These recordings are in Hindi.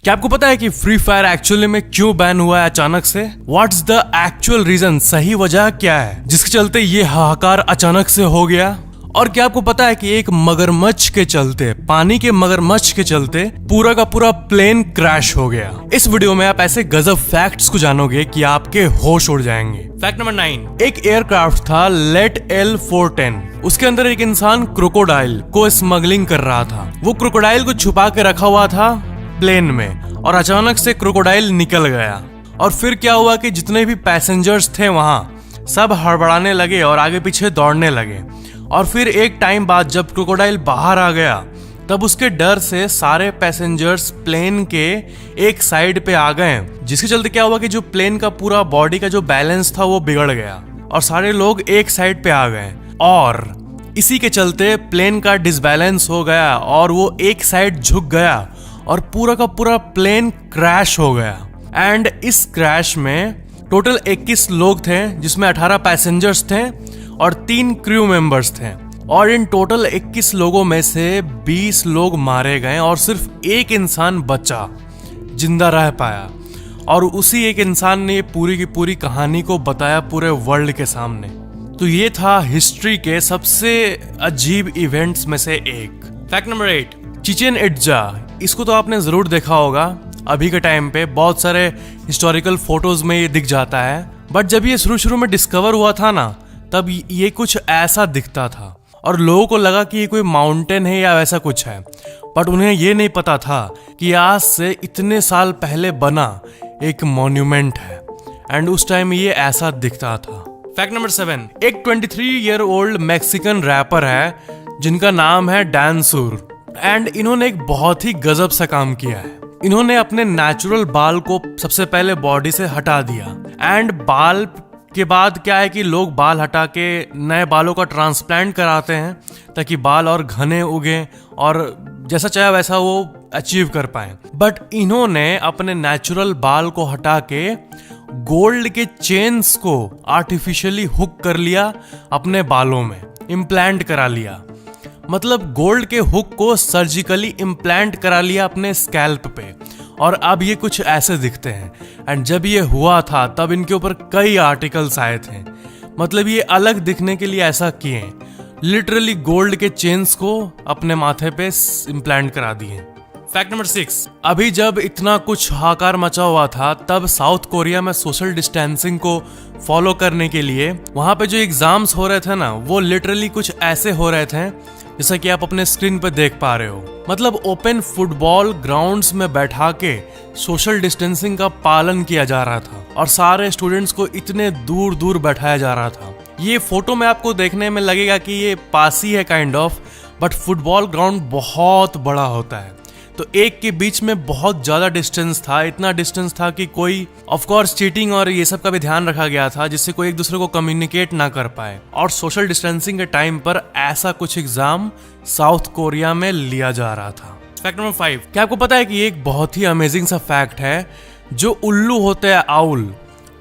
क्या आपको पता है कि फ्री फायर एक्चुअली में क्यों बैन हुआ है अचानक से? व्हाट्स द एक्चुअल रीजन, सही वजह क्या है जिसके चलते ये हाहाकार अचानक से हो गया? और क्या आपको पता है कि एक मगरमच्छ के चलते, पानी के मगरमच्छ के चलते पूरा का पूरा प्लेन क्रैश हो गया? इस वीडियो में आप ऐसे गजब फैक्ट्स को जानोगे कि आपके होश उड़ जाएंगे। फैक्ट नंबर 9, एक एयरक्राफ्ट था लेट L410। उसके अंदर एक इंसान क्रोकोडाइल को स्मगलिंग कर रहा था। वो क्रोकोडाइल को छुपा के रखा हुआ था प्लेन में, और अचानक से क्रोकोडाइल निकल गया। और फिर क्या हुआ कि जितने भी पैसेंजर्स थे वहां सब हड़बड़ाने लगे और आगे पीछे दौड़ने लगे। और फिर एक टाइम बाद जब क्रोकोडाइल बाहर आ गया तब उसके डर से सारे पैसेंजर्स प्लेन के एक साइड पे आ गए, जिसके चलते क्या हुआ कि जो प्लेन का पूरा बॉडी का जो बैलेंस था वो बिगड़ गया और सारे लोग एक साइड पे आ गए। और इसी के चलते प्लेन का डिसबैलेंस हो गया और वो एक साइड झुक गया और पूरा का पूरा प्लेन क्रैश हो गया। एंड इस क्रैश में टोटल 21 लोग थे, जिसमें 18 पैसेंजर्स थे और 3 क्रू मेंबर्स थे। और इन टोटल 21 लोगों में से 20 लोग मारे गए और सिर्फ एक इंसान बचा, जिंदा रह पाया। और उसी एक इंसान ने पूरी की पूरी कहानी को बताया पूरे वर्ल्ड के सामने। तो ये था हिस्ट्री के सबसे अजीब इवेंट्स में से एक। Fact number 8, Chichen Itza. इसको तो आपने जरूर देखा होगा, अभी के टाइम पे बहुत सारे हिस्टोरिकल फोटोज में ये दिख जाता है। बट जब ये शुरू में डिस्कवर हुआ था ना, तब ये कुछ ऐसा दिखता था और लोगों को लगा कि ये कोई माउंटेन है या वैसा कुछ है। बट उन्हें ये नहीं पता था कि आज से इतने साल पहले बना एक मॉन्यूमेंट है। एंड उस टाइम ये ऐसा दिखता था। फैक्ट नंबर 7, एक 23 ईयर ओल्ड मैक्सिकन रैपर है जिनका नाम है डांसुर। एंड इन्होंने एक बहुत ही गजब सा काम किया है। इन्होंने अपने नेचुरल बाल को सबसे पहले बॉडी से हटा दिया। एंड बाल के बाद क्या है कि लोग बाल हटा के नए बालों का ट्रांसप्लांट कराते हैं ताकि बाल और घने उगे और जैसा चाहे वैसा वो अचीव कर पाए। बट इन्होंने अपने नेचुरल बाल को हटा के गोल्ड के चेन्स को आर्टिफिशियली हुक कर लिया, अपने बालों में इम्प्लांट करा लिया। मतलब गोल्ड के हुक को सर्जिकली इम्प्लांट करा लिया अपने स्कैल्प पे, और अब ये कुछ ऐसे दिखते हैं। एंड जब ये हुआ था तब इनके ऊपर कई आर्टिकल्स आए थे। मतलब ये अलग दिखने के लिए ऐसा किए, लिटरली गोल्ड के चेन्स को अपने माथे पे इम्प्लांट करा दिए। फैक्ट नंबर 6, अभी जब इतना कुछ हाहाकार मचा हुआ था तब साउथ कोरिया में सोशल डिस्टेंसिंग को फॉलो करने के लिए वहां पे जो एग्जाम्स हो रहे थे ना, वो लिटरली कुछ ऐसे हो रहे थे जैसा कि आप अपने स्क्रीन पर देख पा रहे हो। मतलब ओपन फुटबॉल ग्राउंड्स में बैठा के सोशल डिस्टेंसिंग का पालन किया जा रहा था और सारे स्टूडेंट्स को इतने दूर दूर बैठाया जा रहा था। ये फोटो में आपको देखने में लगेगा कि ये पास ही है kind of, but football ground बहुत बड़ा होता है। तो एक के बीच में बहुत ज्यादा डिस्टेंस था, इतना डिस्टेंस था कि कोई ऑफ कोर्स चीटिंग और ये सब का भी ध्यान रखा गया था जिससे कोई एक दूसरे को कम्युनिकेट ना कर पाए। और सोशल डिस्टेंसिंग के टाइम पर ऐसा कुछ एग्जाम साउथ कोरिया में लिया जा रहा था। फैक्ट नंबर 5, क्या आपको पता है कि एक बहुत ही अमेजिंग सा फैक्ट है, जो उल्लू होते हैं आउल,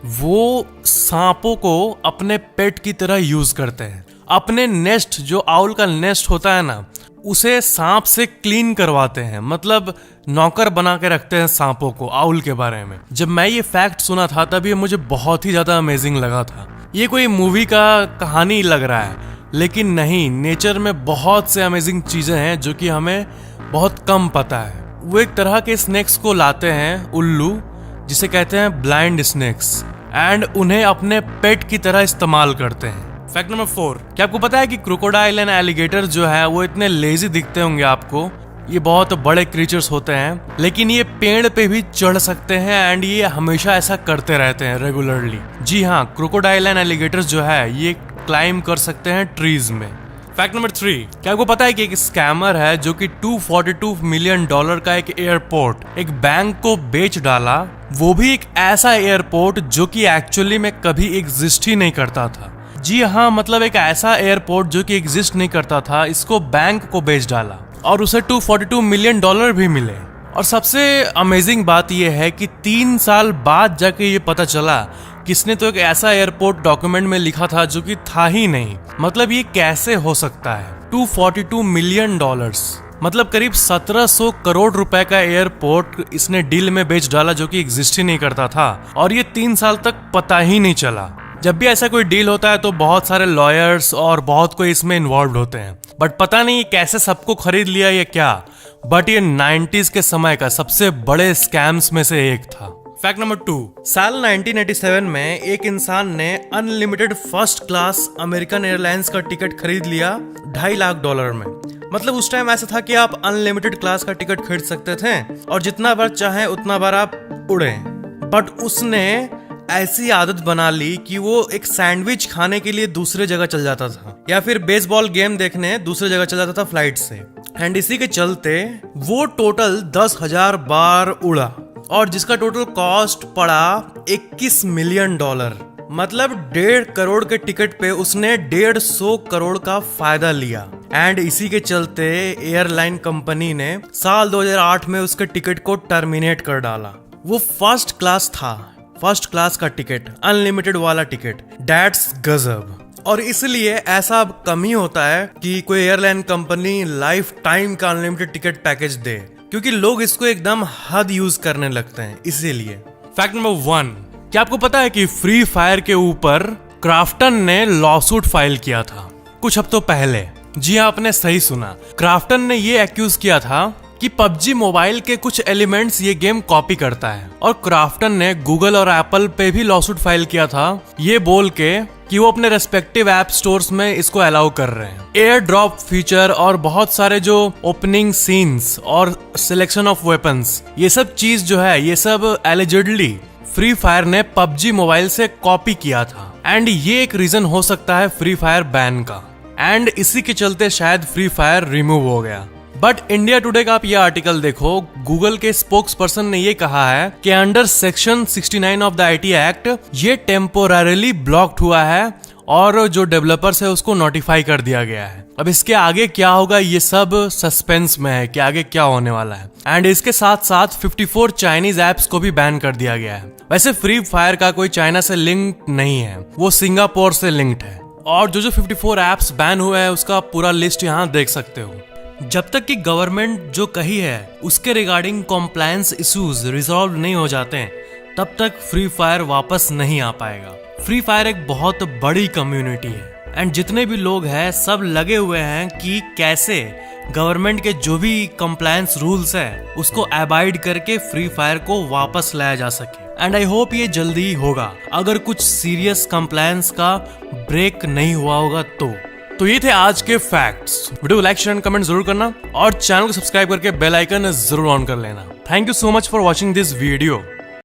वो सांपों को अपने पेट की तरह यूज करते हैं। अपने नेस्ट, जो आउल का नेस्ट होता है ना, उसे सांप से क्लीन करवाते हैं। मतलब नौकर बना के रखते हैं सांपों को आउल के बारे में। जब मैं ये फैक्ट सुना था तब ये मुझे बहुत ही ज्यादा अमेजिंग लगा था। ये कोई मूवी का कहानी लग रहा है, लेकिन नहीं, नेचर में बहुत से अमेजिंग चीजें हैं जो कि हमें बहुत कम पता है। वो एक तरह के स्नेक्स को लाते हैं, उल्लू, जिसे कहते हैं ब्लाइंड स्नेक्स, एंड उन्हें अपने पेट की तरह इस्तेमाल करते हैं। फैक्ट नंबर 4, क्या आपको पता है कि क्रोकोडाइल एंड एलिगेटर जो है वो इतने लेजी दिखते होंगे आपको। ये बहुत बड़े क्रीचर्स होते हैं, लेकिन ये पेड़ पे भी चढ़ सकते हैं एंड ये हमेशा ऐसा करते रहते हैं रेगुलरली। जी हाँ, क्रोकोडाइल एंड एलिगेटर्स जो है ये क्लाइम कर सकते हैं ट्रीज में। फैक्ट नंबर 3, क्या आपको पता है कि एक स्कैमर है जो कि $242 मिलियन का एक एयरपोर्ट, एक बैंक को बेच डाला। वो भी एक ऐसा एयरपोर्ट जो कि एक्चुअली में कभी एग्जिस्ट ही नहीं करता था। जी हाँ, मतलब एक ऐसा एयरपोर्ट जो कि एग्जिस्ट नहीं करता था, इसको बैंक को बेच डाला और उसे $242 मिलियन भी मिले। और सबसे अमेजिंग बात यह है कि 3 साल बाद जाके ये पता चला किसने तो एक ऐसा एयरपोर्ट डॉक्यूमेंट में लिखा था जो कि था ही नहीं। मतलब ये कैसे हो सकता है? $242 मिलियन। मतलब करीब 1700 करोड़ रुपए का एयरपोर्ट इसने डील में बेच डाला, जो कि एग्जिस्ट ही नहीं करता था और ये 3 साल तक पता ही नहीं चला। जब भी ऐसा कोई डील होता है तो बहुत सारे लॉयर्स और बहुत कोई इसमें इन्वॉल्व होते हैं, बट पता नहीं कैसे सबको खरीद लिया या क्या। बट ये 90s के समय का सबसे बड़े स्कैम्स में से एक था। फैक्ट नंबर 2, साल 1987 में एक इंसान ने unlimited first class American airlines का टिकट खरीद लिया $2.5 लाख में। मतलब उस टाइम ऐसा था कि आप अनलिमिटेड क्लास का टिकट खरीद सकते थे और जितना बार चाहे उतना बार आप उड़े। बट उसने ऐसी आदत बना ली कि वो एक सैंडविच खाने के लिए दूसरे जगह चल जाता था या फिर बेसबॉल गेम देखने दूसरे जगह चल जाता था फ्लाइट से। एंड इसी के चलते वो टोटल 10,000 बार उड़ा और जिसका टोटल कॉस्ट पड़ा $21 मिलियन। मतलब 1.5 करोड़ के टिकट पे उसने 150 करोड़ का फायदा लिया। एंड इसी के चलते एयरलाइन कंपनी ने साल 2008 में उसके टिकट को टर्मिनेट कर डाला। वो फर्स्ट क्लास था, फर्स्ट क्लास का टिकट, अनलिमिटेड वाला टिकट। दैट्स गजब। और इसलिए ऐसा अब कम ही होता है कि कोई एयरलाइन कंपनी लाइफ टाइम का अनलिमिटेड टिकट पैकेज दे, क्योंकि लोग इसको एकदम हद यूज करने लगते हैं इसीलिए। फैक्ट नंबर 1, क्या आपको पता है कि फ्री फायर के ऊपर क्राफ्टन ने लॉसूट फाइल किया था कुछ हफ्तों पहले? जी हाँ, आपने सही सुना। क्राफ्टन ने ये एक्यूज किया था कि पबजी मोबाइल के कुछ एलिमेंट्स ये गेम कॉपी करता है और क्राफ्टन ने गूगल और एप्पल पे भी लॉसूट फाइल किया था ये बोल के कि वो अपने रेस्पेक्टिव ऐप स्टोर्स में इसको अलाउ कर रहे हैं। एयर ड्रॉप फीचर और बहुत सारे जो ओपनिंग सीन्स और सिलेक्शन ऑफ वेपन्स, ये सब चीज जो है ये सब एलिजिडली फ्री फायर ने पबजी मोबाइल से कॉपी किया था। एंड ये एक रीजन हो सकता है फ्री फायर बैन का। एंड इसी के चलते शायद फ्री फायर रिमूव हो गया। बट इंडिया टुडे का आप ये आर्टिकल देखो, गूगल के स्पोक्स पर्सन ने ये कहा है कि under section 69 of the IT act ये टेम्पोररीली ब्लॉक्ड हुआ है और जो डेवलपर्स है उसको नोटिफाई कर दिया गया है। अब इसके आगे क्या होगा ये सब सस्पेंस में है कि आगे क्या होने वाला है। एंड इसके साथ साथ 54 चाइनीज एप्स को भी बैन कर दिया गया है। वैसे फ्री फायर का कोई चाइना से लिंक नहीं है, वो सिंगापुर से लिंक्ड है। और जो 54 एप्स बैन हुए हैं उसका पूरा लिस्ट यहाँ देख सकते हो। जब तक कि गवर्नमेंट जो कही है उसके रिगार्डिंग कॉम्प्लायंस इश्यूज रिजॉल्व नहीं हो जाते हैं, तब तक फ्री फायर वापस नहीं आ पाएगा। फ्री फायर एक बहुत बड़ी कम्युनिटी है एंड जितने भी लोग हैं सब लगे हुए हैं कि कैसे गवर्नमेंट के जो भी कॉम्प्लायंस रूल्स है उसको अबाइड करके फ्री फायर को वापस लाया जा सके। एंड आई होप ये जल्दी ही होगा, अगर कुछ सीरियस कॉम्प्लायंस का ब्रेक नहीं हुआ होगा तो ये थे आज के facts. Video like share and comment जरूर करना और चैनल को सब्सक्राइब करके बेल आइकन जरूर ऑन कर लेना। Thank you so much for watching this video.